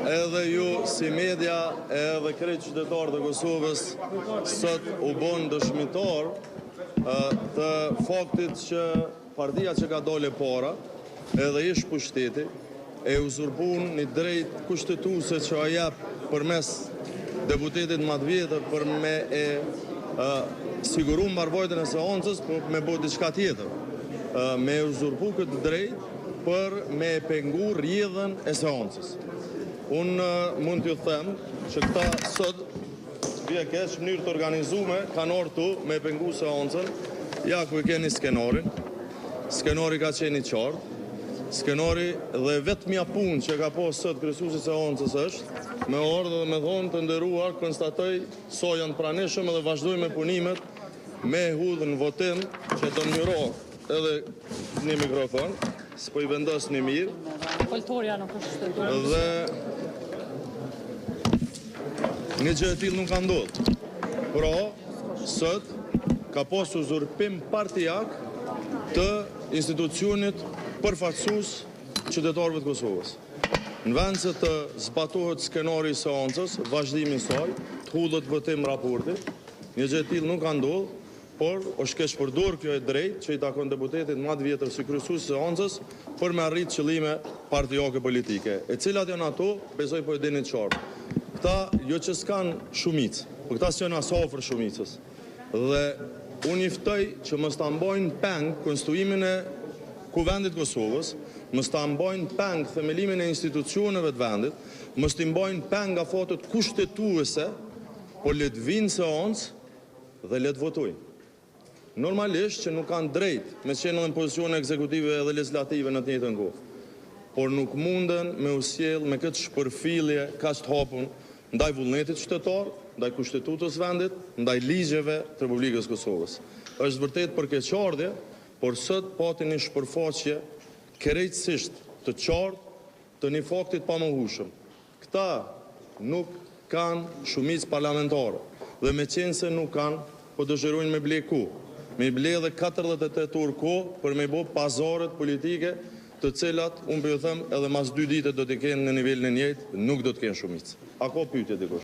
edhe ju si media edhe krejt qytetarë të Kosovës sot u bën dëshmitar të faktit që partia që ka dole para edhe ish pushteti e uzurpun një drejt kushtetuese që a jep përmes deputetit më të vjetër për me siguru mbarvojtjen e seancës, por me bërë diçka tjetër. Me uzurpu këtë drejt për me pengu rrjedhën e seancës. Unë mund t'ju them që këta sot bie keq mënyrë të organizume kanë ortu me pengu seancën. Ja ku e keni skenarin. Skenari ka qenë i qartë. Skenari dhe vetmja punë që ka posë sot kryesuesi i seancës është me ardhur dhe me thonë të nderuar konstatoj so janë pranishëm dhe vazhdoj me punimet me hudhën në votim që do njëro edhe një mikrofon, s'po i vendos një mirë. Foltoria nuk është shtetuar. Dhe një gjë e tillë nuk ka ndodhur. Pra, sot ka posë uzurpim partijak të institucionit përfaqësues qytetarëve të Kosovës. Në vend se të zbatohet skenari i seancës, vazhdimi i saj, të hudhet votim raporti, një gjë e tillë nuk ka ndodhur, por është keq përdorur kjo e drejtë që i takon deputetit më të vjetër si kryesues i seancës për me arrit qëllime partijake politike, e cilat janë ato, besoj po e dini qartë. Këta jo që s'kan shumicë, por këta s'janë as afër shumicës. Dhe unë i ftoj që mos ta mbajnë peng konstruimin e Kuvendit Kosovës, mos ta mbajnë peng themelimin e institucioneve të vendit, mos t'i mbajnë peng nga fatet kushtetuese, por le të vinë seancë dhe le të votojnë. Normalisht që nuk kanë drejt me qenë në pozicione ekzekutive dhe legislative në të njëjtën kohë, por nuk munden me usjell me këtë shpërfillje kaq të hapun ndaj vullnetit qytetar, ndaj kushtetutës vendit, ndaj ligjeve të Republikës Kosovës. Është vërtet përkeqardhje, por sot pati një shpërfaqje krejtësisht të qartë të një faktit pamohueshëm. Këta nuk kanë shumicë parlamentare dhe me qenë se nuk kanë, po dëshirojnë me ble ku. Me ble dhe 48 orë kohë për me bo pazaret politike të cilat, unë për ju them, edhe mas 2 ditë do t'i kenë në nivelin e njëjtë, nuk do t'kenë shumicë. A ka pyetje dikush?